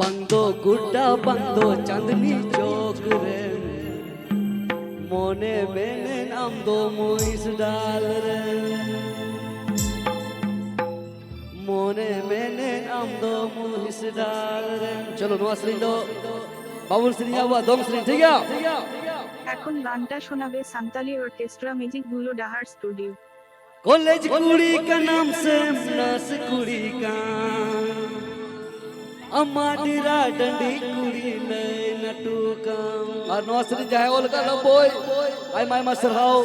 बंदो गुड्डा बंदो चांदनी चौक रे मोने मैंने नाम दो मोइस डाल रे मोने मैंने नाम दो मोइस डाल रे चलो नवा श्री दो बाबुल श्री आवा दोम श्री ठीक है এখন গানটা শোনাবে সান্তালি অর্কেস্ট্রা মিউজিক গুলো ডাহার স্টুডিও कॉलेज कुड़ी का नाम से नस कुड़ी का अमाडिरा डंडी कुड़ी नए नटू का और नौसरी जाए ओल का लो बोय आई माय मास्टर हाउ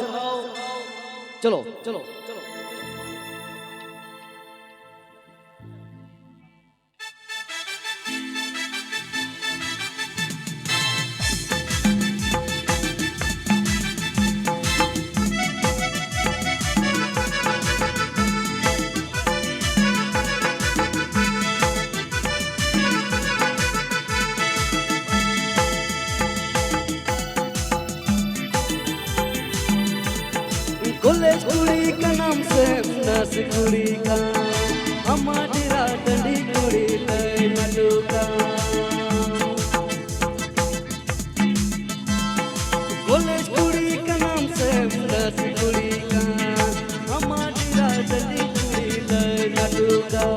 चलो चलो कॉलेज कुड़ी का नाम से नस कुड़ी का हमारी रातड़ी कुड़ी लय नटू का कॉलेज कुड़ी का नाम से नस कुड़ी का हमारी रातड़ी कुड़ी लय नटू का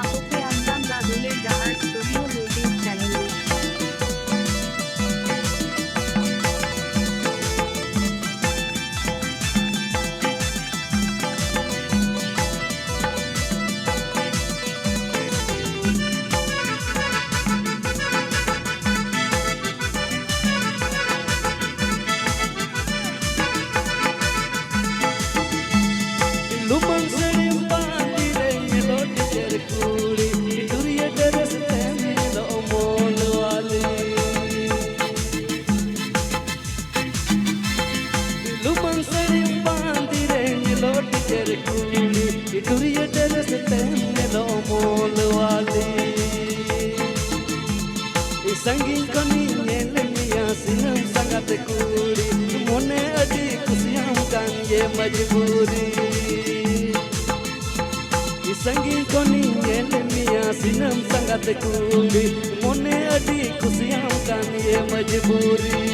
আপুকে আমদান দাদুলে ডাহার স্টুডিও ইউটিউব চ্যানেলে लुमन सड़ी पानी रे लोट चर कुड़ी दुरिया दरस तेने लो मोल वाली लुमन सड़ी पानी रे लोट चर कुड़ी दुरिया दरस तेने लो मोल वाली संगीन कनी नेल मिया सिनम संगत कुड़ी मोने अडी खुशियां कान ये मजबूरी संगीन कोनी नेल मिया सिनम संगत कुड़ी मोने अडी खुशियां कान ये मजबूरी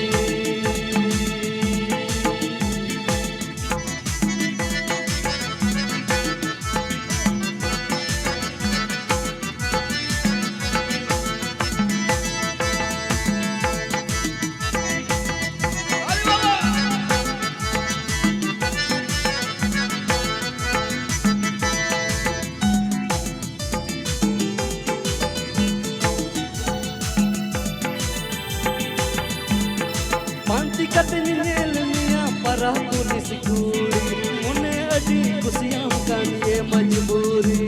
मानती कतनी नेल मिया परा पुलिस कुड़ी मोने अडी खुशियां कान ये मजबूरी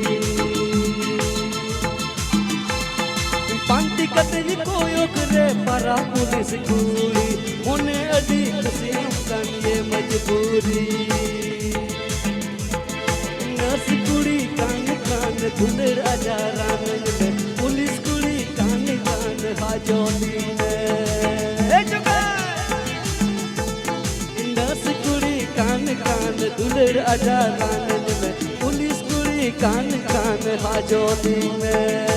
पांती कतनी कोयो करे परा पुलिस कुड़ी मोने अडी खुशियां कान ये मजबूरी नर्स कुड़ी कान कान धुंधर अजारान पुलिस कुड़ी कान कान हाजोली ने कान कान दुलर अजारान में पुलिस कुड़ी कान कान हाजोली में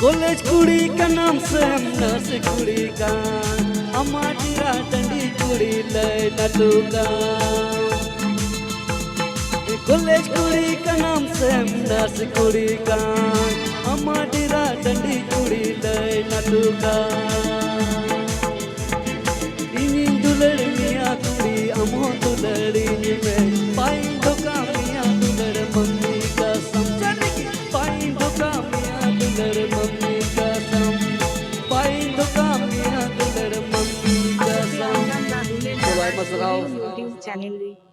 कॉलेज कुड़ी का नाम से नर्स कुड़ी का हमारी रातड़ी कुड़ी लय नटू का कॉलेज कुड़ी का नाम से नर्स कुड़ी का हमारी रातड़ी कुड़ी लय नटू का इन दुलड़ दुलड़ी में पाई धोखा मियाँ दुलड़ मम्मी कसम पाई धोखा मियाँ दुलड़ मम्मी कसम पाई धोखा मियाँ दुलड़ मम्मी कसम Aunque तो भाई Dahar मसराओ Studio YouTube channel